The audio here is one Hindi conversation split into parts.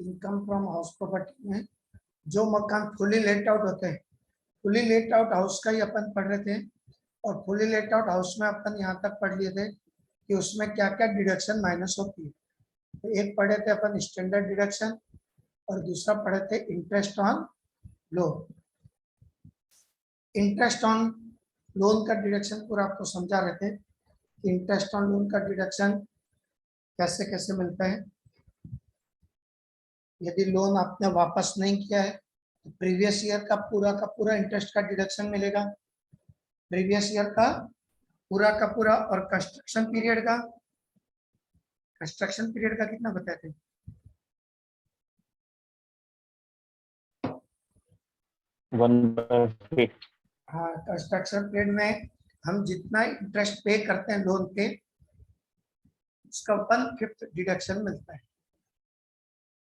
इनकम फ्रॉम हाउस प्रॉपर्टी में जो मकान फुली लेट आउट होते हैं, फुली लेट आउट हाउस का ही अपन पढ़ रहे थे, और फुली लेट आउट हाउस में अपन यहाँ तक पढ़ लिए थे कि उसमें क्या क्या डिडक्शन माइनस होती है। तो एक पढ़े थे अपन स्टैंडर्ड डिडक्शन, और दूसरा पढ़े थे interest on loan. Interest on loan का डिडक्शन पूरा आपको समझा रहे थे कि इंटरेस्ट ऑन लोन का डिडक्शन कैसे कैसे मिलता है। यदि लोन आपने वापस नहीं किया है तो प्रीवियस ईयर का पूरा इंटरेस्ट का डिडक्शन मिलेगा, प्रीवियस ईयर का पूरा, और कंस्ट्रक्शन पीरियड का कितना बताए थे? हाँ, कंस्ट्रक्शन पीरियड में हम जितना इंटरेस्ट पे करते हैं लोन पे, उसका 1/5 डिडक्शन मिलता है।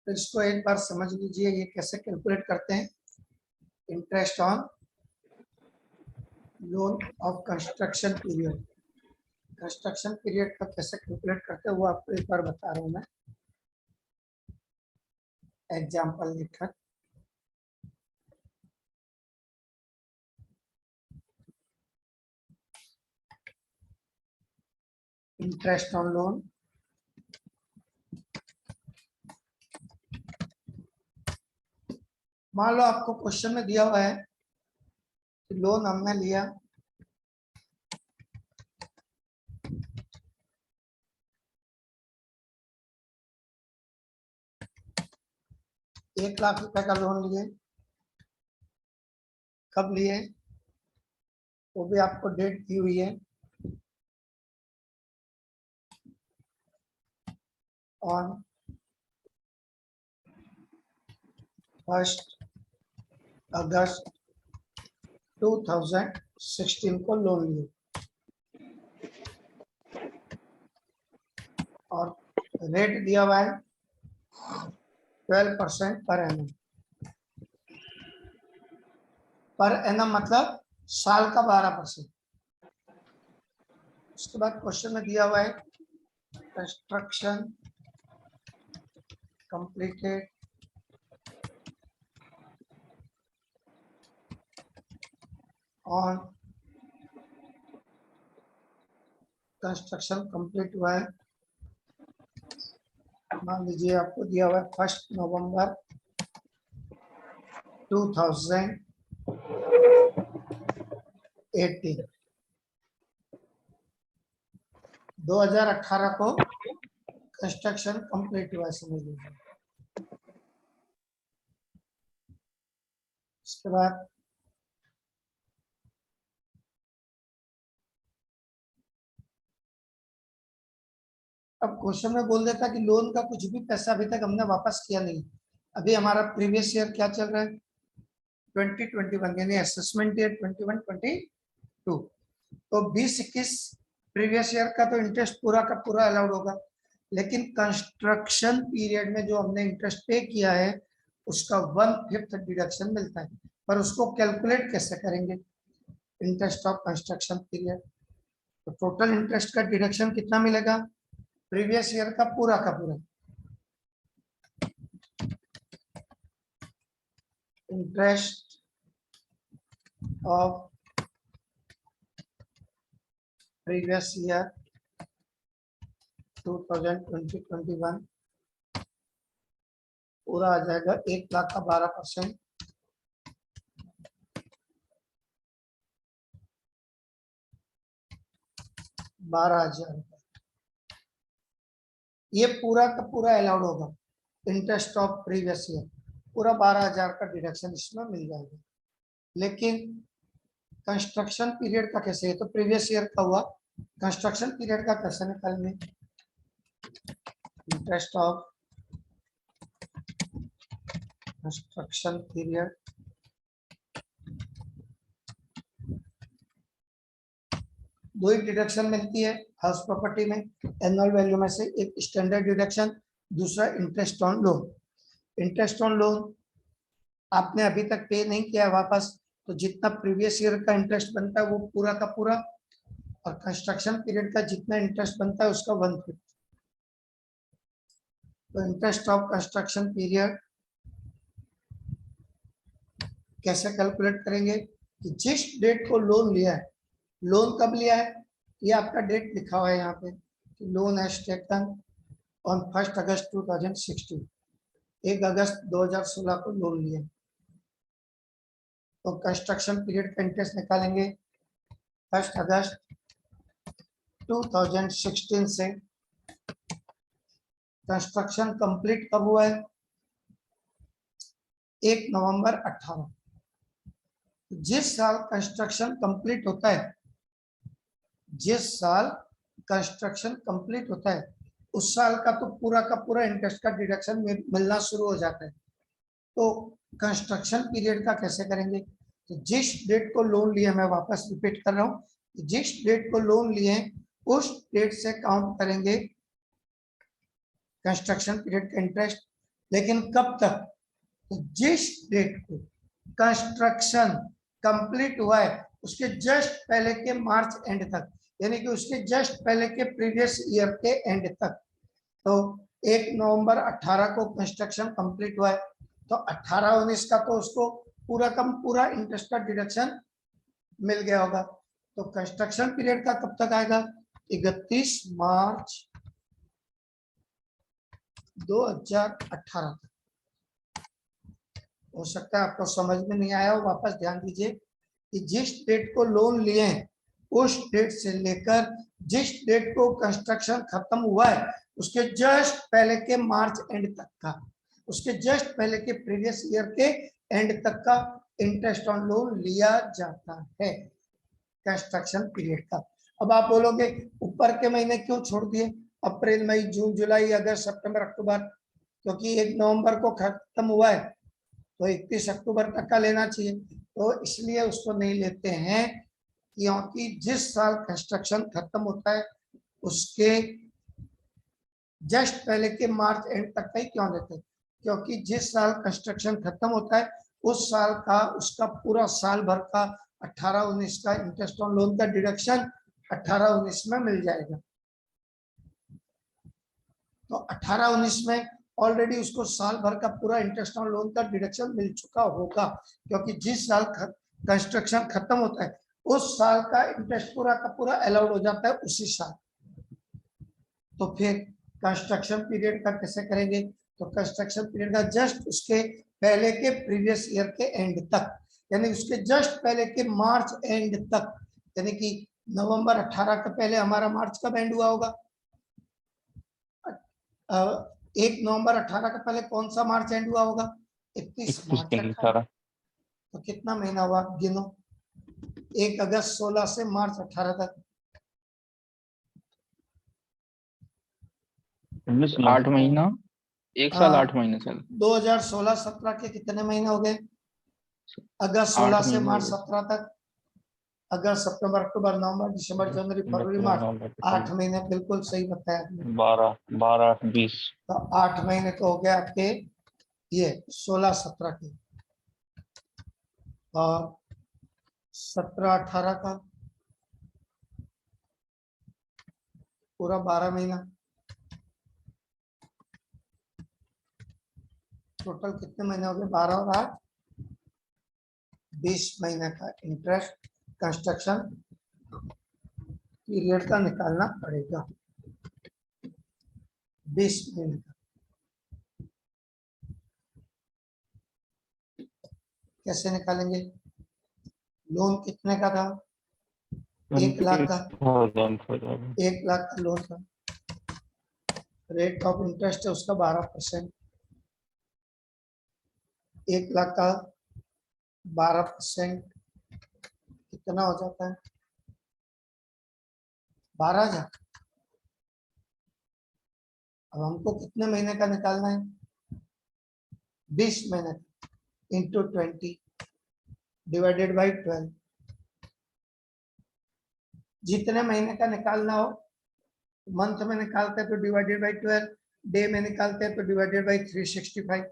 तो इसको एक बार समझ लीजिए, ये कैसे कैलकुलेट करते हैं। Interest on loan of construction period, construction period का कैसे कैलकुलेट करते हैं वो आपको एक बार बता रहा हूँ मैं एग्जाम्पल लिखकर। इंटरेस्ट ऑन लोन, मान लो आपको क्वेश्चन में दिया हुआ है कि लोन हमने लिया 1 लाख रुपए का लोन लिए, कब लिए वो भी आपको डेट दी हुई है, ऑन 1 अगस्त 2016 को लोन लिए, और रेट दिया हुआ है 12% पर एनम मतलब साल का 12%। उसके बाद क्वेश्चन में दिया हुआ है construction completed on, construction complete हुआ है, मान लीजिए आपको दिया हुआ है 1 नवंबर 2018, 2018 को कंस्ट्रक्शन कंप्लीट हुआ है, समझ लीजिए। उसके बाद अब क्वेश्चन में बोल देता कि लोन का कुछ भी पैसा अभी तक हमने वापस किया नहीं, अभी हमारा प्रीवियस ईयर क्या चल रहा है 2021, यानी असेसमेंट ईयर 21-22, तो 20-21 प्रीवियस ईयर का तो इंटरेस्ट पूरा का पूरा अलाउड होगा, लेकिन कंस्ट्रक्शन पीरियड में जो हमने इंटरेस्ट पे किया है उसका 1/5 डिडक्शन मिलता है। पर उसको कैलकुलेट कैसे करेंगे, इंटरेस्ट ऑफ कंस्ट्रक्शन पीरियड, तो टोटल इंटरेस्ट का डिडक्शन कितना मिलेगा, प्रीवियस ईयर का पूरा, इंटरेस्ट ऑफ प्रीवियस ईयर 2020-21 पूरा आ जाएगा 1 लाख का 12%, 12,000 रुपये। ये पूरा का पूरा अलाउड होगा, इंटरेस्ट ऑफ प्रीवियस ईयर पूरा 12,000 का डिडक्शन इसमें मिल जाएगा। लेकिन कंस्ट्रक्शन पीरियड का कैसे है, तो प्रीवियस ईयर का हुआ, कंस्ट्रक्शन पीरियड का कैसे निकालेंगे, इंटरेस्ट ऑफ कंस्ट्रक्शन पीरियड, दो ही डिडक्शन मिलती है हाउस प्रॉपर्टी में एनुअल वैल्यू में से, एक स्टैंडर्ड डिडक्शन, दूसरा interest on loan. Interest on loan आपने अभी तक पे नहीं किया है वापस, तो जितना प्रीवियस ईयर का इंटरेस्ट बनता है वो पूरा का पूरा, और कंस्ट्रक्शन पीरियड का जितना इंटरेस्ट बनता है उसका 1/5। तो इंटरेस्ट ऑफ कंस्ट्रक्शन पीरियड कैसे कैलकुलेट करेंगे कि जिस डेट को लोन लिया है, लोन कब लिया है, ये आपका डेट लिखा हुआ है यहाँ पे, लोन हैज टेकन ऑन 1 अगस्त 2016, 1 अगस्त 2016 को लोन लिया। तो कंस्ट्रक्शन पीरियड का इंटरेस्ट निकालेंगे 1 अगस्त 2016 से। कंस्ट्रक्शन कंप्लीट कब हुआ है, 1 नवंबर 18। जिस साल कंस्ट्रक्शन कंप्लीट होता है, जिस साल कंस्ट्रक्शन कंप्लीट होता है उस साल का तो पूरा का पूरा इंटरेस्ट का डिडक्शन मिलना शुरू हो जाता है। तो कंस्ट्रक्शन पीरियड का कैसे करेंगे, तो जिस डेट को लोन लिया, मैं वापस रिपीट कर रहा हूँ, जिस डेट को लोन लिए उस डेट से काउंट करेंगे कंस्ट्रक्शन पीरियड का इंटरेस्ट। लेकिन कब तक, तो जिस डेट को कंस्ट्रक्शन कंप्लीट हुआ है उसके जस्ट पहले के मार्च एंड तक, यानी कि उसके जस्ट पहले के प्रीवियस ईयर के एंड तक। तो 1 नवंबर 18 को कंस्ट्रक्शन कंप्लीट हुआ है, तो 18-19 का तो उसको पूरा कम पूरा इंटरेस्ट का डिडक्शन मिल गया होगा। तो कंस्ट्रक्शन पीरियड का कब तक आएगा, 31 मार्च 2018 तक। हो सकता है आपको समझ में नहीं आया हो, वापस ध्यान दीजिए कि जिस डेट को लोन लिए हैं उस डेट से लेकर जिस डेट को कंस्ट्रक्शन खत्म हुआ है उसके जस्ट पहले के मार्च एंड तक का, उसके जस्ट पहले के प्रीवियस ईयर के एंड तक का इंटरेस्ट ऑन लोन लिया जाता है कंस्ट्रक्शन पीरियड का। अब आप बोलोगे ऊपर के महीने क्यों छोड़ दिए, अप्रैल मई जून जुलाई अगस्त सितंबर अक्टूबर, क्योंकि 1 नवंबर को खत्म हुआ है तो 31 अक्टूबर तक का लेना चाहिए। तो इसलिए उसको नहीं लेते हैं, क्योंकि जिस साल कंस्ट्रक्शन खत्म होता है उसके जस्ट पहले के मार्च एंड तक का ही क्यों लेते हैं, क्योंकि जिस साल कंस्ट्रक्शन खत्म होता है उस साल का उसका पूरा साल भर का 18-19 का इंटरेस्ट ऑन लोन का डिडक्शन 18-19 में मिल जाएगा। तो 18-19 में ऑलरेडी उसको साल भर का पूरा इंटरेस्ट ऑन लोन का डिडक्शन मिल चुका होगा, क्योंकि जिस साल कंस्ट्रक्शन खत्म होता है उस साल का इंटरेस्ट पूरा का पूरा अलाउड हो जाता है उसी साल। तो फिर कंस्ट्रक्शन पीरियड का कैसे करेंगे, तो कंस्ट्रक्शन पीरियड का जस्ट उसके पहले के प्रीवियस ईयर के एंड तक, यानी उसके जस्ट पहले के मार्च एंड तक, यानी कि नवंबर 18 का पहले हमारा मार्च कब एंड हुआ होगा, 1 नवंबर 18 का पहले कौन सा मार्च एंड हुआ होगा, 31 मार्च 18। तो कितना महीना हुआ गिनो, 1 अगस्त 16 से मार्च 18 तक, 8 महीना, 1 साल 8 महीने सर। 2016-17 के कितने महीने हो गए, अगस्त 16 से मार्च 17 तक, अगस्त सितंबर अक्टूबर नवंबर दिसंबर जनवरी फरवरी मार्च, 8 महीने, बिल्कुल सही बताया आपने। 12-20। तो 8 महीने तो हो गए आपके ये 16-17 के, और 17-18 का पूरा 12 महीना, टोटल कितने महीने हो गए, 12 और 8 20 महीने का इंटरेस्ट कंस्ट्रक्शन पीरियड का निकालना पड़ेगा, 20 महीने का। कैसे निकालेंगे, लोन कितने का था, 1 लाख का, 1 लाख का लोन था, रेट ऑफ इंटरेस्ट है उसका 12%, 1 लाख का 12% कितना हो जाता है, 12,000। अब हमको कितने महीने का निकालना है, 20 महीने इंटू 20 डिवाइडेड बाई 12। जितने महीने का निकालना हो, मंथ में निकालते हैं तो डिवाइडेड बाई 12, डे में निकालते हैं तो डिवाइडेड बाई 365।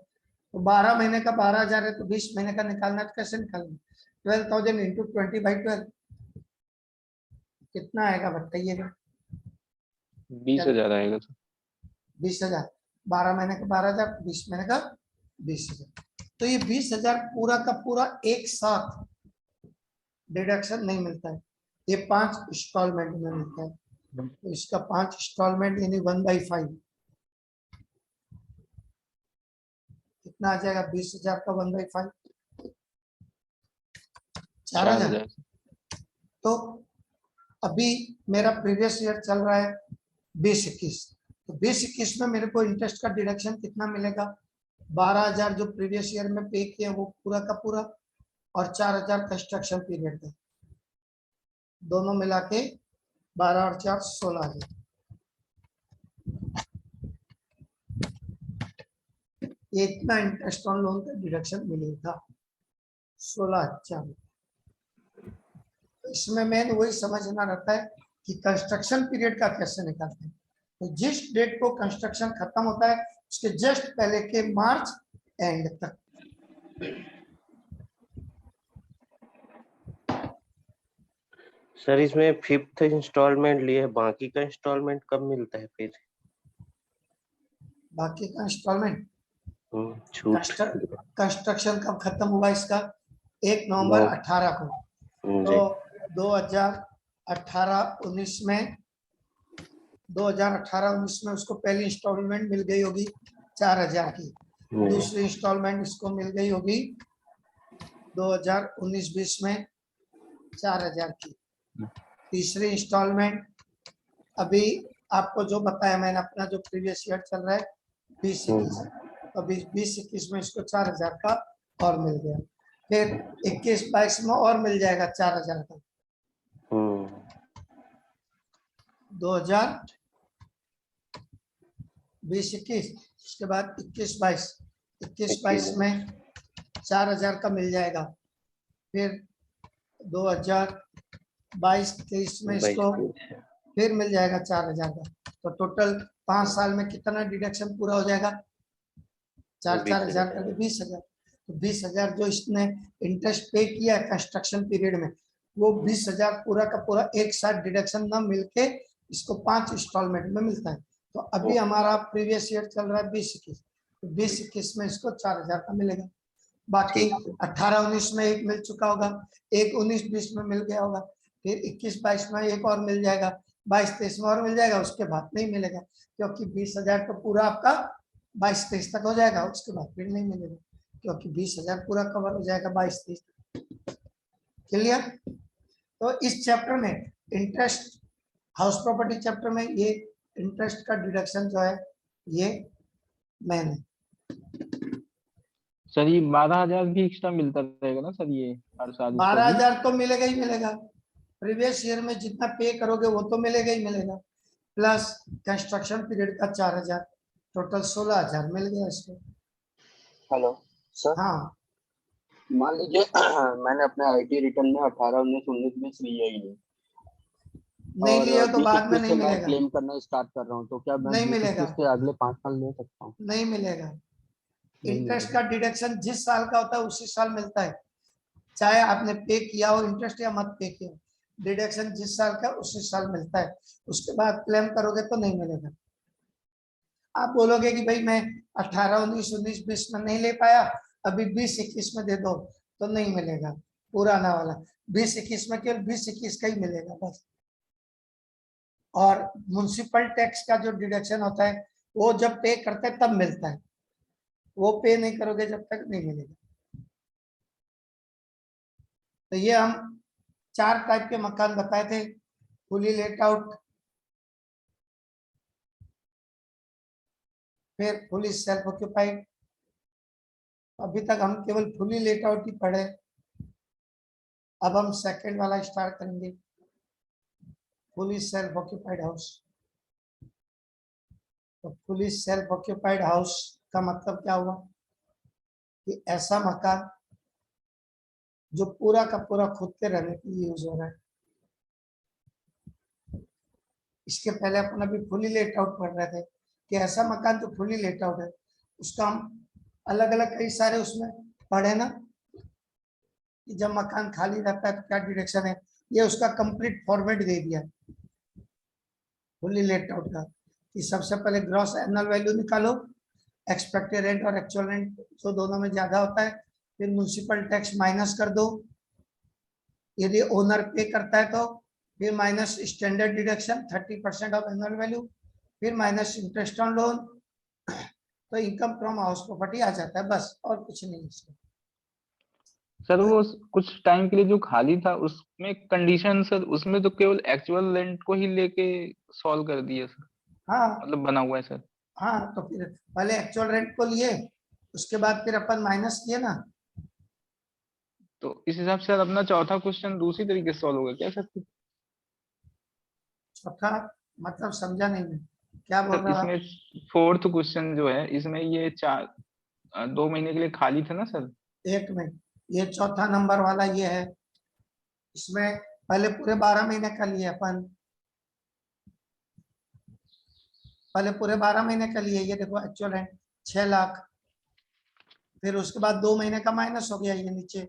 तो 12 महीने का 12,000 है, तो 20 महीने का निकालना है तो कैसे निकालेंगे, 12,000 इंटू 20/12 कितना आएगा बताइएगा, 20,000 आएगा सर। 20,000। 12 महीने का 12,000, 20 महीने का 20,000। तो ये 20,000 पूरा का पूरा एक साथ डिडक्शन नहीं मिलता है, ये 5 इंस्टॉलमेंट में मिलता है। तो इसका 5 इंस्टॉलमेंट यानी 1/5 कितना आ जाएगा? 20,000 का 1/5 4,000। तो अभी मेरा प्रीवियस ईयर चल रहा है 20-21, तो 20-21 में मेरे को इंटरेस्ट का डिडक्शन कितना मिलेगा? 12,000 जो प्रीवियस ईयर में पे किया वो पूरा का पूरा, और 4,000 कंस्ट्रक्शन पीरियड का, दोनों मिला के 12 और 4 16,000। ये इतना इंटरेस्ट ऑन लोन का डिडक्शन मिलेगा 16,000। इसमें मेन वही समझना रहता है कि कंस्ट्रक्शन पीरियड का कैसे निकालते हैं। तो जिस डेट को कंस्ट्रक्शन खत्म होता है उसके जस्ट पहले के मार्च एंड तक। सर इसमें 5th इंस्टॉलमेंट लिए, बाकी का इंस्टॉलमेंट कब मिलता है फिर? बाकी का इंस्टॉलमेंट छूट कंस्ट्रक्शन कब खत्म हुआ इसका? 1 नवंबर 18 को। तो 2018-19 में 2018-19 में उसको पहली इंस्टॉलमेंट मिल गई होगी 4,000 की, दूसरी इंस्टॉलमेंट इसको मिल गई होगी 2019-20 में 4,000 की, तीसरी इंस्टॉलमेंट अभी आपको जो बताया मैंने अपना जो प्रीवियस ईयर चल रहा है 20-21, अभी 20-21 में इसको 4,000 का और मिल गया, फिर 21-22 में और मिल जाएगा 4,000 का, 2020-21, उसके बाद 21-22 में 4,000 का मिल जाएगा, फिर 2022-23 में इसको फिर मिल जाएगा 4,000 का। तो टोटल 5 साल में कितना डिडक्शन पूरा हो जाएगा? 4,000 करके 20,000। तो 20,000 जो इसने इंटरेस्ट पे किया है कंस्ट्रक्शन पीरियड में, वो 20,000 पूरा का पूरा एक साथ डिडक्शन ना मिलके इसको 5 इंस्टॉलमेंट में मिलता है। तो अभी हमारा प्रीवियस ईयर चल रहा है 20-21, तो 20-21 में इसको 4,000 का मिलेगा। बाकी 18-19 में एक मिल चुका होगा, एक 19-20 में मिल गया होगा, फिर 21-22 में एक और मिल जाएगा, 22-23 में और मिल जाएगा, उसके बाद नहीं मिलेगा, क्योंकि 20,000 तो पूरा आपका 22-23 तक हो जाएगा, उसके बाद फिर नहीं मिलेगा, क्योंकि 20,000 पूरा कवर हो जाएगा 22-23 तक। क्लियर? तो इस चैप्टर में इंटरेस्ट, हाउस प्रॉपर्टी चैप्टर में ये इंटरेस्ट का डिडक्शन जो है ये मैंने सर ये 12,000 भी एक्स्ट्रा मिलता रहेगा ना सर, ये हर साल? 12,000 तो मिलेगा ही मिलेगा, प्रीवियस ईयर में जितना पे करोगे वो तो मिलेगा ही मिलेगा, प्लस कंस्ट्रक्शन पीरियड का 4,000, टोटल 16,000 मिल गया इसको। Hello sir. हाँ, मान लीजिए मैंने अपने आईटी रिटर्न में 18, 19, 20 लिया ही नहीं और लिया तो बाद में 20-21 नहीं से मैं मिलेगा, क्लेम करना स्टार्ट कर रहा हूँ, तो क्या मैं नहीं 20-21 मिलेगा, से अगले 5 साल ले सकता हूँ? नहीं मिलेगा। नहीं इंटरेस्ट मिलेगा। का डिडक्शन जिस साल का होता है उसी साल मिलता है, चाहे आपने पे किया हो इंटरेस्ट या मत पे किया हो, डिडक्शन जिस साल का उसी साल मिलता है, उसके बाद क्लेम करोगे तो नहीं मिलेगा। आप बोलोगे कि भाई मैं 18, 19, 20 में नहीं ले पाया, अभी 20-21 में दे दो, तो नहीं मिलेगा पुराना वाला, 20-21 में केवल 20-21 का ही मिलेगा बस। और म्युनिसिपल टैक्स का जो डिडक्शन होता है वो जब पे करते हैं तब मिलता है, वो पे नहीं करोगे जब तक नहीं मिलेगा। तो ये हम 4 टाइप के मकान बताए थे, फुली लेट आउट, फिर फुली सेल्फ ऑक्यूपाइड, अभी तक हम केवल फुली लेट आउट ही पढ़े, अब हम सेकंड वाला स्टार्ट करेंगे, फुली सेल्फ ऑक्यूपाइड हाउस। तो फुली सेल्फ ऑक्यूपाइड हाउस का मतलब क्या हुआ कि ऐसा मकान जो पूरा का पूरा खुद के रहने के लिए यूज हो रहा है। इसके पहले अपन अभी फुली लेट आउट पढ़ रहे थे कि ऐसा मकान जो फुली लेट आउट है, उसका हम अलग अलग कई सारे उसमें पढ़े ना, कि जब मकान खाली रहता है तो क्या डिडक्शन है, ये उसका कंप्लीट फॉर्मेट दे दिया फुली लेट आउट का, कि सबसे पहले ग्रॉस एनुअल वैल्यू निकालो, एक्सपेक्टेड रेंट और एक्चुअल रेंट जो दोनों में ज्यादा होता है, फिर म्युनिसिपल टैक्स माइनस कर दो, यदि ओनर पे करता है तो फिर minus standard deduction 30% of annual value, फिर माइनस इंटरेस्ट ऑन लोन, तो इनकम फ्रॉम हाउस प्रॉपर्टी आ जाता है, बस और कुछ नहीं इसमें। सर वो कुछ टाइम के लिए जो खाली था उसमें कंडीशन सर, उसमें तो केवल एक्चुअल रेंट को ही लेके सॉल्व कर दिया सर, हाँ मतलब बना हुआ है सर। हाँ, तो फिर पहले एक्चुअल रेंट को लिए, उसके बाद फिर अपन माइनस किए ना। तो इस हिसाब से सर अपना चौथा क्वेश्चन दूसरी तरीके से सॉल्व होगा क्या सर? चौथा मतलब समझा नहीं मैं, क्या बोल सर रहा इसमें फोर्थ क्वेश्चन जो है, इसमें ये 2 महीने के लिए खाली था ना सर? एक में, ये चौथा नंबर वाला ये है, इसमें पहले पूरे 12 महीने का लिए अपन, पहले पूरे 12 महीने का लिए, ये देखो एक्चुअल रेंट 6 लाख, फिर उसके बाद 2 महीने का माइनस हो गया ये नीचे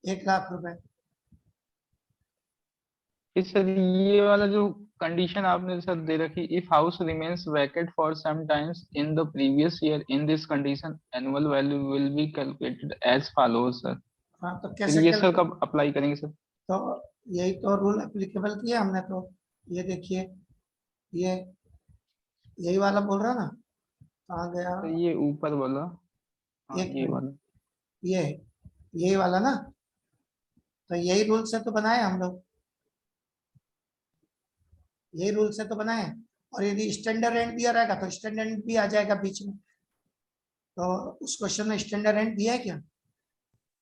1 लाख रुपए। इस सर ये वाला जो कंडीशन आपने सर दे रखी, if house remains vacant for some times in the previous year, in this condition annual value will be calculated as follows sir. हाँ तो फिर कैसे ये सर कब अप्लाई करेंगे सर? तो यही तो रूल एप्लीकेबल किया हमने तो, ये देखिए, ये यही वाला बोल रहा ना, कहाँ गया, तो ये ऊपर वाला, हाँ एक ये मिनट, वाला। ये यही वाला ना, तो यही रूल से तो बनाए हम लोग, यही रूल से तो बनाए। और यदि स्टैंडर्ड रेंट दिया रहेगा तो स्टैंडर्ड रेंट भी आ जाएगा बीच में, तो उस क्वेश्चन में स्टैंडर्ड रेंट दिया है क्या?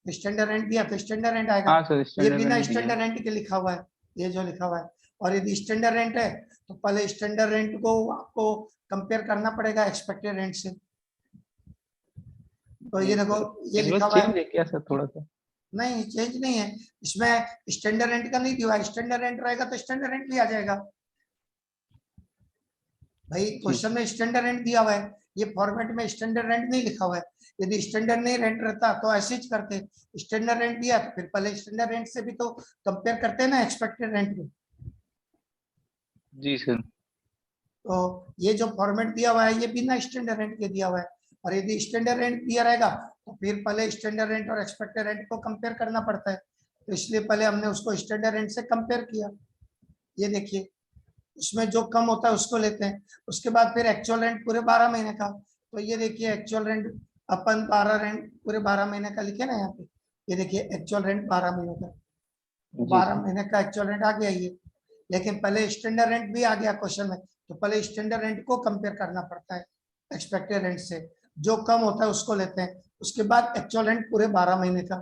स्टैंडर्ड रेंट दिया तो स्टैंडर्ड रेंट आएगा, हाँ सर, ये स्टैंडर्ड बिना रेंट दिया स्टैंडर्ड है। रेंट के लिखा हुआ है, ये जो लिखा हुआ है। और यदि स्टैंडर्ड रेंट है तो पहले स्टैंडर्ड रेंट को आपको कंपेयर करना पड़ेगा एक्सपेक्टेड रेंट से। तो ये जी देखो, सर, ये लिखा सिलेबस हुआ चेंज है, है क्या सर थोड़ा सा? नहीं चेंज नहीं है, इसमें स्टैंडर्ड रेंट का नहीं दिया है, स्टैंडर्ड रेंट रहेगा तो स्टैंडर्ड रेंट भी आ जाएगा भाई, जी क्वेश्चन सर। में स्टैंडर्ड रेंट दिया हुआ है, ये फॉर्मेट में स्टैंडर्ड रेंट नहीं लिखा हुआ है। यदि स्टैंडर्ड नहीं रेंट रहता तो ऐसे ही करते, स्टैंडर्ड रेंट दिया तो फिर पहले स्टैंडर्ड रेंट से भी तो कंपेयर करते हैं ना एक्सपेक्टेड रेंट में। जी सर। तो ये जो फॉर्मेट दिया हुआ है ये बिना स्टैंडर्ड रेंट के दिया हुआ है, और यदि स्टैंडर्ड रेंट दिया रहेगा तो फिर पहले स्टैंडर्ड रेंट और एक्सपेक्टेड रेंट को कंपेयर करना पड़ता है, तो इसलिए पहले हमने उसको स्टैंडर्ड रेंट से कंपेयर किया। ये देखिए, उसमें जो कम होता है उसको लेते हैं, उसके बाद फिर एक्चुअल रेंट पूरे 12 महीने का, तो ये देखिए एक्चुअल रेंट अपन 12 रेंट पूरे 12 महीने का लिखे ना यहाँ पे, ये देखिए एक्चुअल रेंट 12 महीने का, तो जी 12 सर। महीने का एक्चुअल रेंट आ गया ये, लेकिन पहले स्टैंडर्ड रेंट भी आ गया क्वेश्चन में, तो पहले स्टैंडर्ड रेंट को कंपेयर करना पड़ता है एक्सपेक्टेड रेंट से, जो कम होता है उसको लेते हैं, उसके बाद एक्चुअल रेंट पूरे 12 महीने का।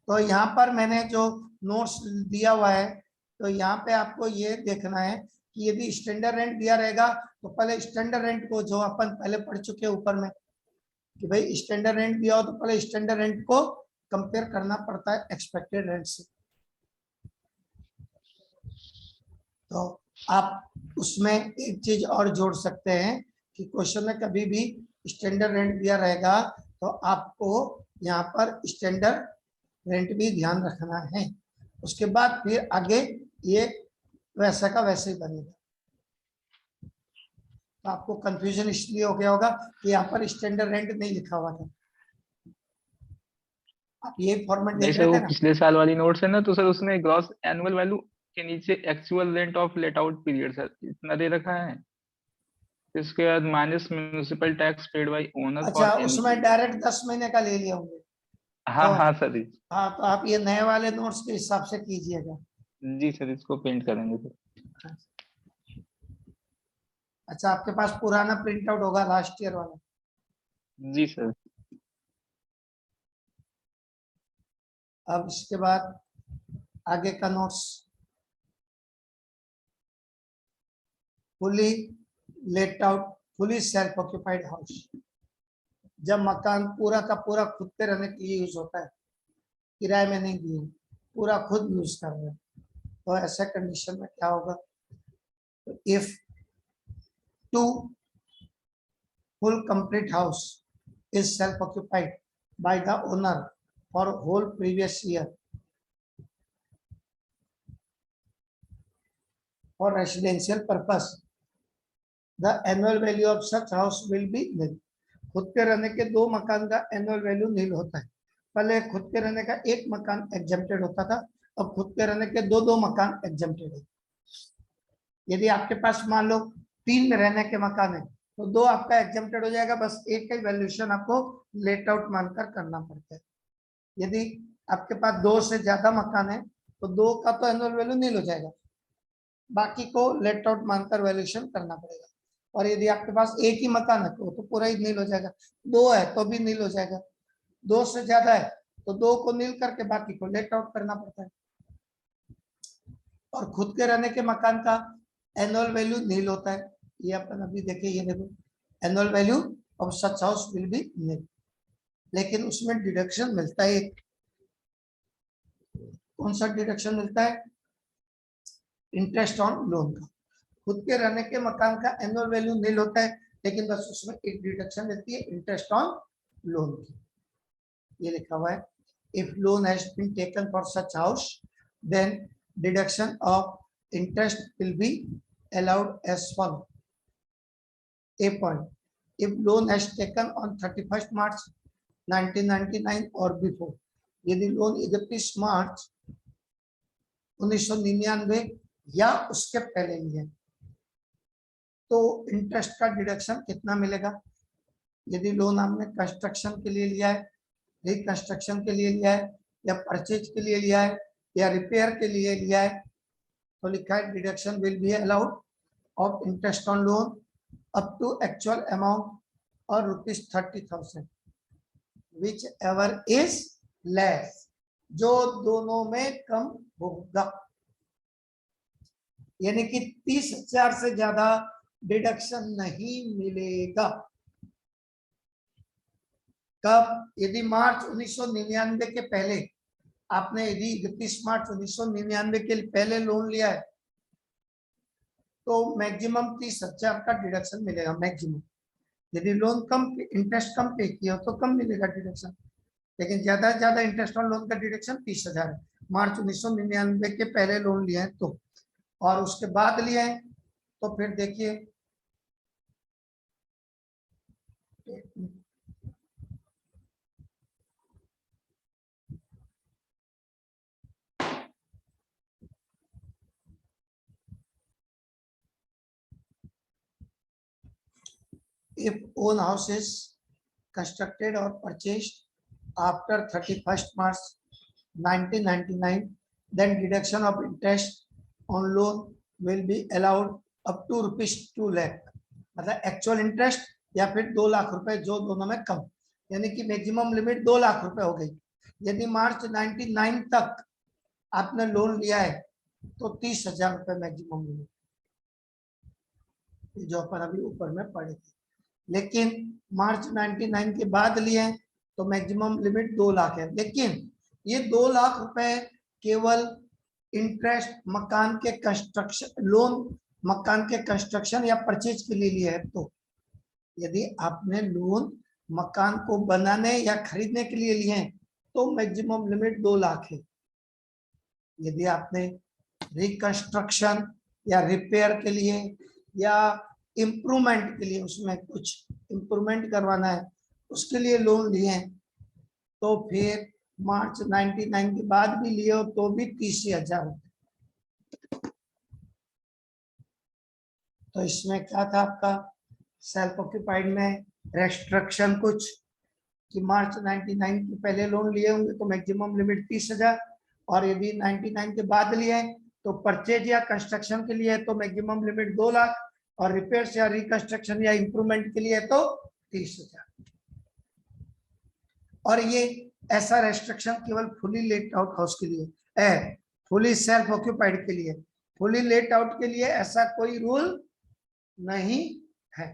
तो यहाँ पर मैंने जो नोट्स दिया हुआ है, तो यहाँ पे आपको ये देखना है कि यदि स्टैंडर्ड रेंट दिया रहेगा तो पहले स्टैंडर्ड रेंट को, जो अपन पहले पढ़ चुके हैं ऊपर में कि भाई स्टैंडर्ड रेंट दिया हो तो पहले स्टैंडर्ड रेंट को कंपेयर करना पड़ता है एक्सपेक्टेड रेंट से। तो आप उसमें एक चीज और जोड़ सकते हैं कि क्वेश्चन में कभी भी स्टैंडर्ड रेंट दिया रहेगा तो आपको यहाँ पर स्टैंडर्ड रेंट भी ध्यान रखना है, उसके बाद फिर आगे ये वैसा का वैसे ही बनेगा। तो आपको कंफ्यूजन इसलिए हो गया होगा कि यहाँ पर स्टैंडर्ड रेंट नहीं लिखा हुआ था, आप ये फॉर्मेट नहीं देख सर, रहे वो थे ना। पिछले साल वाली नोट्स है ना, तो सर उसमें ग्रॉस एनुअल वैल्यू के नीचे actual rent of let out period sir इतना दे रखा है, इसके बाद minus municipal tax paid by owner अच्छा, फॉर एनी उसमें ईयर। डायरेक्ट 10 महीने का ले लिए होंगे, हाँ तो हाँ सर। हाँ, तो आप ये नए वाले नोट्स के हिसाब से कीजिएगा। जी सर, इसको पेंट करेंगे सर। अच्छा, आपके पास पुराना प्रिंट आउट होगा लास्ट ईयर वाला। जी सर। अब इसके बाद आगे का notes, fully let out, fully self occupied house, जब मकान पूरा का पूरा खुद के रहने के लिए यूज होता है, किराए में नहीं दिए, पूरा खुद यूज कर रहे हैं, तो ऐसे कंडीशन में क्या होगा, if two full complete house is self occupied by the owner for whole previous year for residential purpose, the annual value of such house will be nil. खुद के रहने के 2 मकान का एनुअल वैल्यू नील होता है। पहले खुद के रहने का 1 मकान एग्जेम्प्टेड होता था, अब खुद के रहने के 2 मकान एग्जेम्प्टेड है। यदि आपके पास मान लो 3 में रहने के मकान है तो 2 आपका एग्जेम्प्टेड हो जाएगा, बस एक का वैल्यूएशन आपको लेट आउट मानकर करना पड़ता है। यदि आपके पास 2 से ज्यादा मकान है तो 2 का तो एनुअल वैल्यू नील हो जाएगा, बाकी को लेट आउट मानकर वैल्यूएशन करना पड़ेगा। और यदि आपके पास एक ही मकान है तो पूरा ही नील हो जाएगा, 2 है तो भी नील हो जाएगा, 2 से ज्यादा है तो 2 को नील करके बाकी को लेट आउट करना पड़ता है। और खुद के रहने के मकान का एनुअल वैल्यू नील होता है, ये अपन अभी देखे, ये देखो annual value of such house will be nil, लेकिन उसमें डिडक्शन मिलता है एक। कौन सा डिडक्शन मिलता है? इंटरेस्ट ऑन लोन का। खुद के रहने के मकान का एनुअल वैल्यू नील होता है, लेकिन बस उसमें एक डिडक्शन मिलती है इंटरेस्ट ऑन लोन की। ये लिखा हुआ है, if loan has been taken for such house then deduction of interest will be allowed as follows. A point, if loan has taken on 31st March 1999 or before, यदि लोन 31 मार्च 1999 या उसके पहले लिए तो इंटरेस्ट का डिडक्शन कितना मिलेगा? यदि लोन आपने कंस्ट्रक्शन के लिए लिया है, रिकंस्ट्रक्शन के लिए लिया है, या परचेज के लिए लिया है, या रिपेयर के लिए लिया है, तो लिखा है deduction will be allowed of interest on loan up to actual amount और ₹30,000 विच एवर इज लेस, जो दोनों में कम होगा। यानी कि 30,000 से ज्यादा डिडक्शन नहीं मिलेगा। कब? यदि मार्च 1999 के पहले आपने, यदि 31 मार्च 1999 के पहले लोन लिया है तो मैक्सिमम 30,000 का डिडक्शन मिलेगा मैक्सिमम। यदि लोन कम, इंटरेस्ट कम पे किया तो कम मिलेगा डिडक्शन, लेकिन ज्यादा से ज्यादा इंटरेस्ट ऑन लोन का डिडक्शन 30,000 है। मार्च 1999 के पहले लोन लिया है तो, और उसके बाद लिया है तो फिर देखिए if own house is constructed or purchased after 31st March 1999, then deduction of interest on loan will be allowed up to ₹2 lakh, मतलब एक्चुअल इंटरेस्ट या फिर 2 लाख रुपए, जो दोनों में कम, यानी कि मैक्सिमम लिमिट 2 लाख रुपए हो गई। यदि मार्च 99 तक आपने लोन लिया है तो 30,000 रुपए मैक्सिमम लिमिट, जो अपन अभी ऊपर में पढ़े थे। लेकिन मार्च 99 के बाद लिए तो मैक्सिमम लिमिट 2 लाख है, लेकिन ये 2 लाख रुपए केवल इंटरेस्ट मकान के कंस्ट्रक्शन, लोन मकान के कंस्ट्रक्शन या परचेज के लिए लिया है। तो यदि आपने लोन मकान को बनाने या खरीदने के लिए लिए हैं तो मैक्सिमम लिमिट 2 लाख है। यदि आपने रिकंस्ट्रक्शन या रिपेयर के लिए या इम्प्रूवमेंट के लिए, उसमें कुछ इम्प्रूवमेंट करवाना है, उसके लिए लोन लिए हैं तो फिर मार्च 99 के बाद भी लिए हो तो भी 30,000। तो इसमें क्या था आपका सेल्फ ऑक्यूपाइड में रेस्ट्रिक्शन कुछ कि मार्च 99 के पहले लोन लिए होंगे तो मैक्सिमम लिमिट 30,000, और यदि 99 के बाद लिए तो परचेज या कंस्ट्रक्शन के लिए तो मैक्सिमम लिमिट 2 लाख, और रिपेयर्स या रिकंस्ट्रक्शन या इंप्रूवमेंट के लिए तो 30,000। और ये ऐसा रेस्ट्रिक्शन केवल फुली लेट आउट हाउस के लिए है, फुली सेल्फ ऑक्यूपाइड के लिए। फुली लेट आउट के लिए ऐसा कोई रूल नहीं है।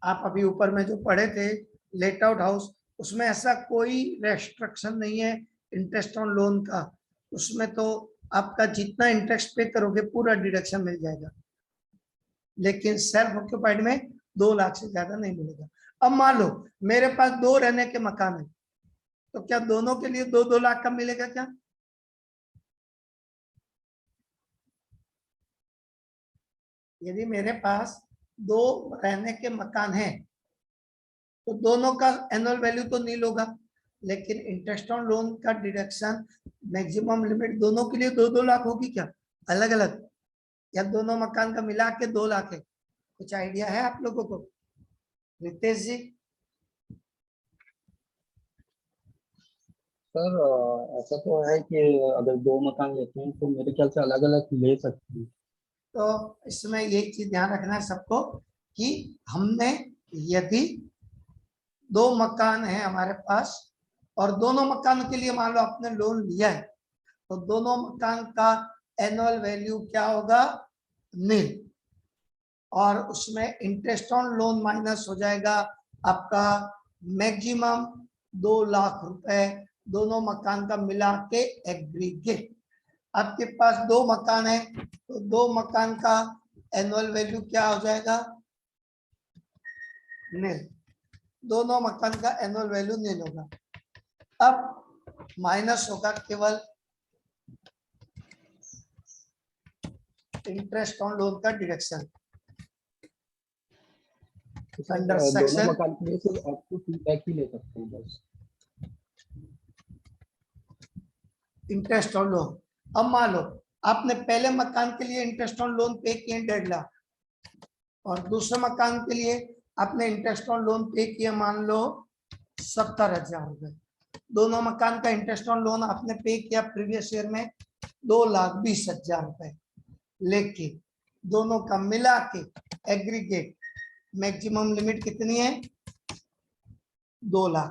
आप अभी ऊपर में जो पढ़े थे लेट आउट हाउस, उसमें ऐसा कोई रेस्ट्रिक्शन नहीं है इंटरेस्ट ऑन लोन का, उसमें तो आपका जितना इंटरेस्ट पे करोगे पूरा डिडक्शन मिल जाएगा। लेकिन सेल्फ ऑक्यूपाइड में 2 लाख से ज्यादा नहीं मिलेगा। अब मान लो मेरे पास 2 रहने के मकान है तो क्या दोनों के लिए 2-2 लाख का मिलेगा क्या? यदि मेरे पास दो रहने के मकान हैं तो दोनों का एनुअल वैल्यू तो नील होगा, लेकिन इंटरेस्ट ऑन लोन का डिडक्शन मैक्सिमम लिमिट दोनों के लिए 2-2 लाख होगी क्या अलग अलग, या दोनों मकान का मिला के 2 लाख है? कुछ आइडिया है आप लोगों को? रितेश जी। सर ऐसा तो है कि अगर दो मकान लेते हैं तो मेरे ख्याल से अलग अलग ले सकते हैं। तो इसमें एक चीज ध्यान रखना है सबको कि हमने यदि दो मकान है हमारे पास और दोनों मकान के लिए मान लो आपने लोन लिया है, तो दोनों मकान का एनुअल वैल्यू क्या होगा? नील। और उसमें इंटरेस्ट ऑन लोन माइनस हो जाएगा आपका मैक्सिमम 2 लाख रुपए, दोनों मकान का मिला के एग्रीगेट। आपके पास दो मकान है तो दो मकान का एनुअल वैल्यू क्या हो जाएगा? नील। दोनों मकान का एनुअल वैल्यू नील होगा। अब माइनस होगा केवल इंटरेस्ट ऑन लोन का डिडक्शन अंडर दोनों सेक्शन मकान के लिए सिर्फ अप टू 2 लाख ही ले सकते हैं बस। Interest on loan. अब मान लो आपने पहले मकान के लिए इंटरेस्ट ऑन लोन पे किए 1.5 लाख और दूसरे मकान के लिए आपने इंटरेस्ट ऑन लोन पे किया मान लो 70,000 रुपए। दोनों मकान का इंटरेस्ट ऑन लोन आपने पे किया प्रीवियस ईयर में 2,20,000 रुपए, लेकिन दोनों का मिला के एग्रीगेट मैक्सिमम लिमिट कितनी है? 2 लाख।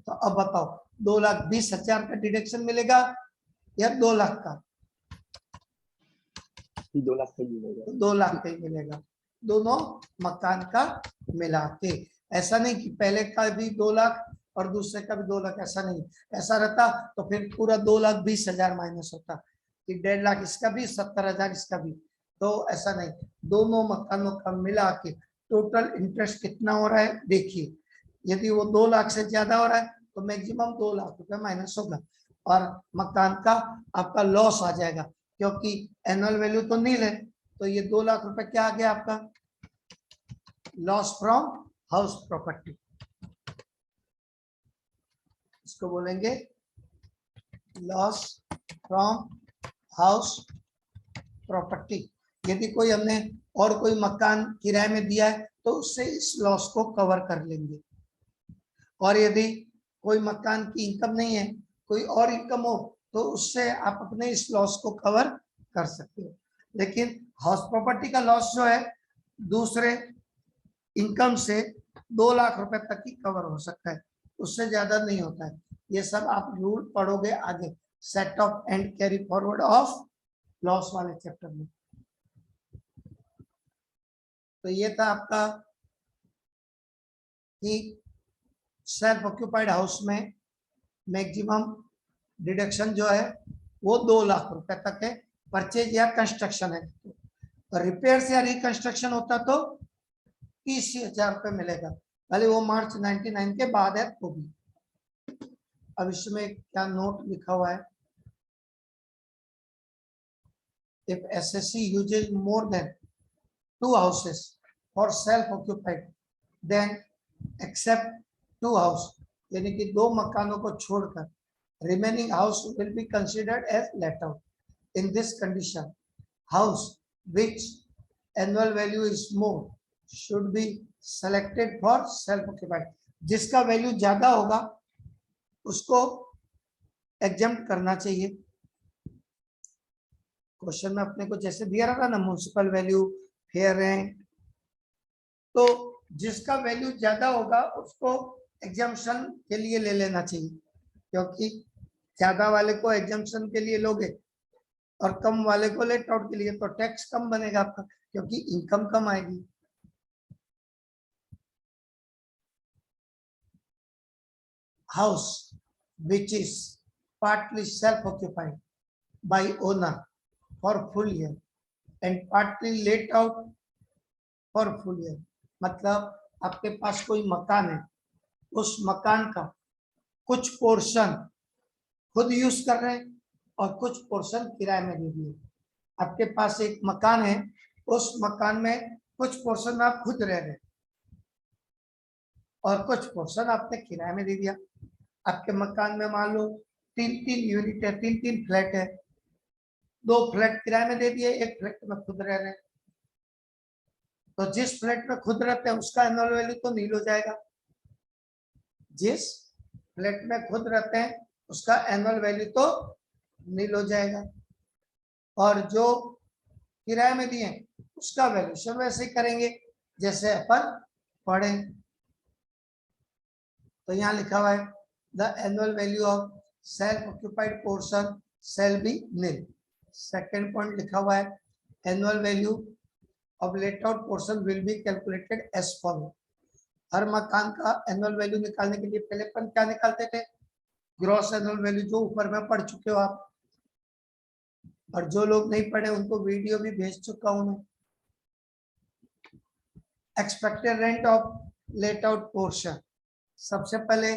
तो अब बताओ 2,20,000 का डिडक्शन मिलेगा या 2 लाख का? 2 लाख का ही मिलेगा। 2 लाख का ही मिलेगा दोनों मकान का मिला के। ऐसा नहीं कि पहले का भी 2 लाख और दूसरे का भी 2 लाख, ऐसा नहीं। ऐसा रहता तो फिर पूरा 2,20,000 माइनस होता कि 1.5 लाख इसका भी 70,000 इसका भी। तो ऐसा नहीं, दोनों मकानों का मिला के टोटल इंटरेस्ट कितना हो रहा है देखिए। यदि वो 2 लाख से ज्यादा हो रहा है तो मैक्सिमम 2 लाख रुपए माइनस होगा और मकान का आपका लॉस आ जाएगा, क्योंकि एनुअल वैल्यू तो नील है। तो ये 2 लाख रुपए क्या आ गया आपका? Loss from house property. इसको बोलेंगे लॉस फ्रॉम हाउस प्रॉपर्टी। यदि कोई हमने और कोई मकान किराए में दिया है तो उससे इस लॉस को कवर कर लेंगे। और यदि कोई मकान की इनकम नहीं है, कोई और इनकम हो, तो उससे आप अपने इस लॉस को कवर कर सकते हो। लेकिन हाउस प्रॉपर्टी का लॉस जो है दूसरे इनकम से 2 लाख रुपए तक ही कवर हो सकता है, उससे ज्यादा नहीं होता है। ये सब आप रूल पढ़ोगे आगे set of and carry forward of loss वाले चैप्टर में। तो ये था आपका कि सेल्फ ऑक्यूपाइड हाउस में मैक्सिमम डिडक्शन जो है वो 2 लाख रुपए तक है, परचेज या कंस्ट्रक्शन है। तो रिपेयर या रिकंस्ट्रक्शन होता तो 30,000 रुपए मिलेगा, भले वो मार्च 99 के बाद है तो भी। अब इसमें क्या नोट लिखा हुआ है? If SSC uses more than 2 houses for self-occupied, then except 2 house, यानी कि 2 मकानों को छोड़कर remaining house will be considered as let out. In this condition, house which annual value is more should be selected for self-occupied. जिसका वैल्यू ज्यादा होगा उसको एग्जम्प्ट करना चाहिए। क्वेश्चन में अपने को जैसे दिया रहा ना म्युनिसिपल वैल्यू, फेयर रेंट, तो जिसका वैल्यू ज्यादा होगा उसको एग्जम्पशन के लिए ले लेना चाहिए, क्योंकि ज्यादा वाले को एग्जम्पशन के लिए लोगे और कम वाले को लेट आउट के लिए, तो टैक्स कम बनेगा आपका क्योंकि इनकम कम आएगी। House which is partly self-occupied by owner for full year and partly let out for full year, मतलब आपके पास कोई मकान है, उस मकान का कुछ पोर्शन खुद यूज कर रहे हैं और कुछ पोर्शन किराए में दे दिए। आपके पास एक मकान है, उस मकान में कुछ पोर्शन आप खुद रह रहे और कुछ पोर्शन आपने किराए में दे दिया। आपके मकान में मान लो 3-3 यूनिट है, 3-3 फ्लैट है, 2 फ्लैट किराए में दे दिए, 1 फ्लैट में खुद रह रहे हैं। तो जिस फ्लैट में खुद रहते हैं उसका एनुअल वैल्यू तो नील हो जाएगा, जिस फ्लैट में खुद रहते हैं उसका एनुअल वैल्यू तो नील हो जाएगा, और जो किराए में दिए उसका वैल्यूएशन वैसे ही करेंगे जैसे अपन पढ़े। तो यहाँ लिखा हुआ है the annual value of self occupied portion shall be nil. Second point लिखा हुआ है annual value of let out portion will be calculated as follow. हर मकान का एनुअल वैल्यू निकालने के लिए पहले अपन क्या निकालते थे, ग्रॉस एनुअल वैल्यू, जो ऊपर में पढ़ चुके हो आप, और जो लोग नहीं पढ़े उनको वीडियो भी भेज चुका हूं मैं। Expected rent of let out portion, सबसे पहले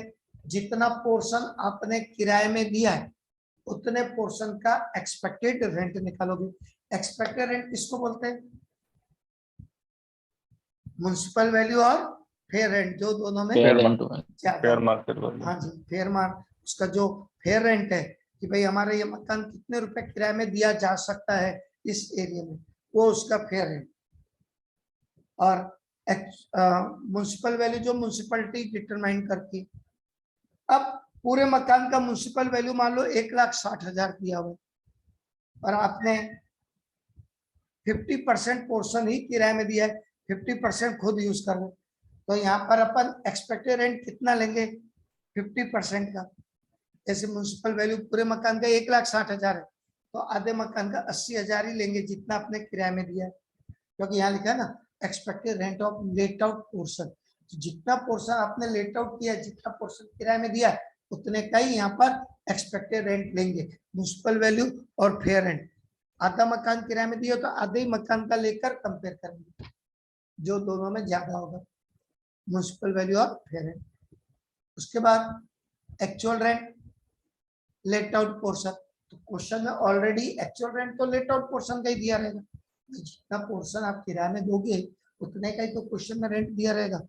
जितना पोर्शन आपने किराए में दिया है उतने पोर्शन का एक्सपेक्टेड रेंट निकालोगे। एक्सपेक्टेड रेंट किसको बोलते हैं, म्युनिसिपल वैल्यू और फेयर रेंट, जो दोनों में फेयर रेंट ज्यादा। Fair market value. हाँ जी, फेयर मार्क, उसका जो फेयर रेंट है कि भाई हमारे ये मकान कितने रुपए किराए में दिया जा सकता है इस एरिया में, वो उसका फेयर रेंट। और म्युनिसिपल वैल्यू जो म्युनिसिपैलिटी डिटरमाइन करती। अब पूरे मकान का म्युनिसिपल वैल्यू मान लो 1,60,000 दिया हुआ और आपने 50% पोर्शन ही किराए में दिया है, 50% खुद यूज कर रहे, तो यहाँ पर अपन एक्सपेक्टेड रेंट कितना लेंगे, 50% का। जैसे म्युनिसिपल वैल्यू पूरे मकान का 1,60,000 है तो आधे मकान का 80,000 ही लेंगे जितना आपने किराए में दिया है, क्योंकि यहाँ लिखा है ना expected rent of let out portion. जितना पोर्शन आपने लेट आउट किया, जितना पोर्शन किराए में दिया उतने का ही यहाँ पर एक्सपेक्टेड रेंट लेंगे, म्युनिसिपल वैल्यू और फेयर रेंट। आधा मकान किराए में दिया तो आधे ही मकान का लेकर कंपेयर करेंगे, जो दोनों में ज्यादा होगा, म्युनिसिपल वैल्यू और फेयर रेंट। उसके बाद actual rent late out portion, तो क्वेश्चन में ऑलरेडी एक्चुअल रेंट तो लेट आउट पोर्शन का ही दिया रहेगा, जितना पोर्शन आप किराए में दोगे उतने का ही तो क्वेश्चन में रेंट दिया रहेगा,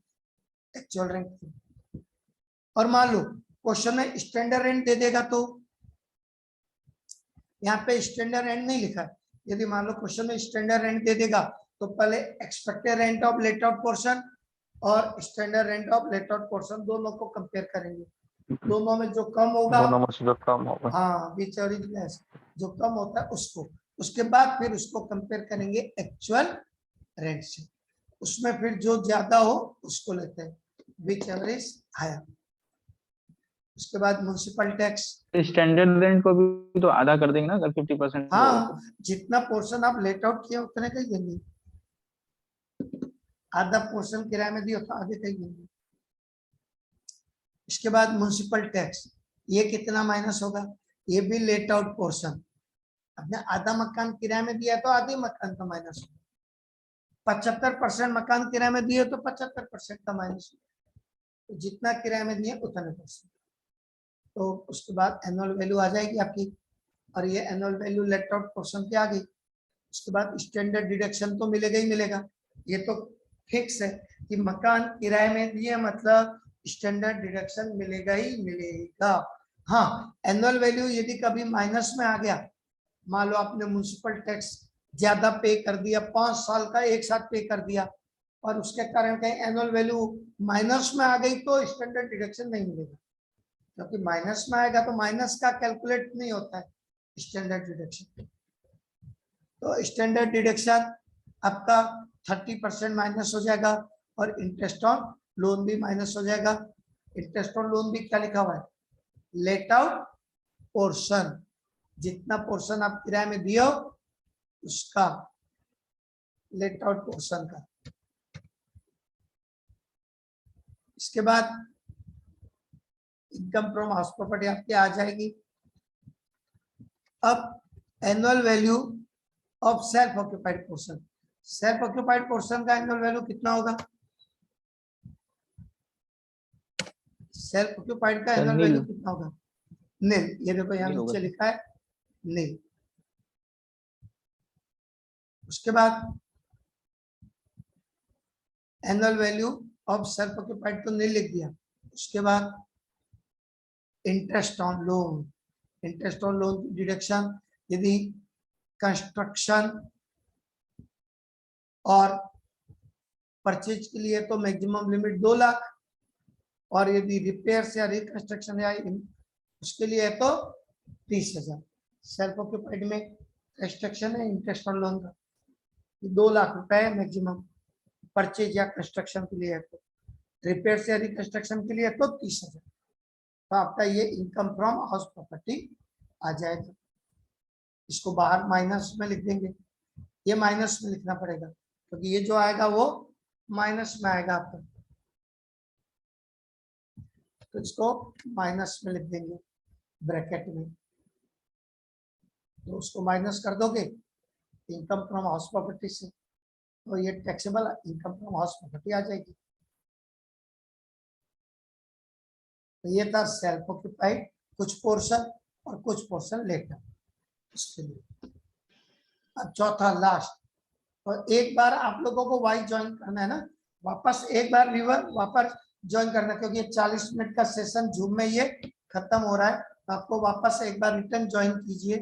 एक्चुअल रेंट। और मान लो क्वेश्चन में स्टैंडर्ड रेंट दे देगा तो यहाँ पे स्टैंडर्ड रेंट नहीं लिखा है। यदि मान लो क्वेश्चन में स्टैंडर्ड रेंट दे देगा तो पहले expected rent of let out portion और standard rent of let out portion दोनों को कंपेयर करेंगे, दोनों में जो कम होगा, दोनों में से जो कम होगा, हाँ विच और लेस, जो कम होता है उसको, उसके बाद फिर उसको कंपेयर करेंगे एक्चुअल रेंट से, उसमें फिर जो ज्यादा हो उसको लेते हैं, विच एवरेज हायर। उसके बाद म्युनिसिपल टैक्स, स्टैंडर्ड रेंट को भी तो आधा कर देंगे ना अगर 50%। हाँ जितना पोर्शन आप लेट आउट किया उतने का ही देंगे, आधा पोर्शन किराए में दिया तो आधे का ही देंगे। इसके बाद म्युनिसिपल टैक्स, ये कितना माइनस होगा, ये भी लेट आउट पोर्शन, आपने आधा मकान किराए में दिया तो आधे मकान का माइनस होगा, 75% मकान किराए में दिए तो 75% का माइनस होगा, तो जितना किराए में दिए उतने परसेंट। तो उसके बाद एनुअल वैल्यू आ जाएगी आपकी, और ये annual value late out portion की आ गई। उसके बाद स्टैंडर्ड डिडक्शन तो मिलेगा ही मिलेगा, ये तो फिक्स है कि मकान किराए में दिए मतलब स्टैंडर्ड डिडक्शन मिलेगा ही मिलेगा। हाँ एनुअल वैल्यू यदि कभी माइनस में आ गया, मान लो आपने म्युनिसिपल टैक्स ज्यादा पे कर दिया, 5 साल का एक साथ पे कर दिया और उसके कारण कहीं एनुअल वैल्यू माइनस में आ गई तो स्टैंडर्ड डिडक्शन नहीं मिलेगा, क्योंकि माइनस में आएगा तो माइनस का कैलकुलेट नहीं होता है स्टैंडर्ड डिडक्शन। तो स्टैंडर्ड डिडक्शन आपका 30% माइनस हो जाएगा और इंटरेस्ट ऑन लोन भी माइनस हो जाएगा। इंटरेस्ट ऑन लोन भी क्या लिखा हुआ है, लेट आउट पोर्शन, जितना पोर्शन आप किराए में दिए हो उसका लेट आउट पोर्शन का। इसके बाद इनकम फ्रॉम हाउस प्रॉपर्टी आपकी आ जाएगी। अब annual value of self occupied portion, self occupied portion का एनुअल वैल्यू कितना होगा, सेल्फ ऑक्यूपाइड का एनुअल वैल्यू कितना होगा, नील। ये देखो यहाँ नीचे लिखा है नील। उसके बाद annual value of self occupied तो नहीं लिख दिया। उसके बाद interest on loan, interest on loan deduction यदि कंस्ट्रक्शन और परचेज के लिए तो मैक्सिमम लिमिट 2 लाख, और यदि रिपेयर या रिकंस्ट्रक्शन या उसके लिए है तो 30,000। सेल्फ ऑक्यूपाइड में कंस्ट्रक्शन है, इंटरेस्ट ऑन लोन का 2 लाख रुपए है मैक्सिमम, परचेज या कंस्ट्रक्शन के लिए है तो, रिपेयर या रिकंस्ट्रक्शन के लिए है तो 30,000। तो आपका ये इनकम फ्रॉम हाउस प्रॉपर्टी आ जाएगा। इसको बाहर माइनस में लिख देंगे, ये माइनस में लिखना पड़ेगा क्योंकि ये जो आएगा वो माइनस में आएगा आपका, तो इसको माइनस में लिख देंगे ब्रैकेट में। तो उसको माइनस कर दोगे इनकम फ्रॉम हाउस प्रॉपर्टी से, तो ये taxable income from house property आ जाएगी। तो ये था सेल्फ ऑक्यूपाइड, कुछ पोर्शन और कुछ पोर्शन लेटर इसके लिए। अब चौथा लास्ट, और एक बार आप लोगों को वाई ज्वाइन करना है ना, वापस एक बार रिवर वापस ज्वाइन करना, क्योंकि ये 40 मिनट का सेशन जूम में ये खत्म हो रहा है। तो आपको वापस एक बार रिटर्न ज्वाइन कीजिए।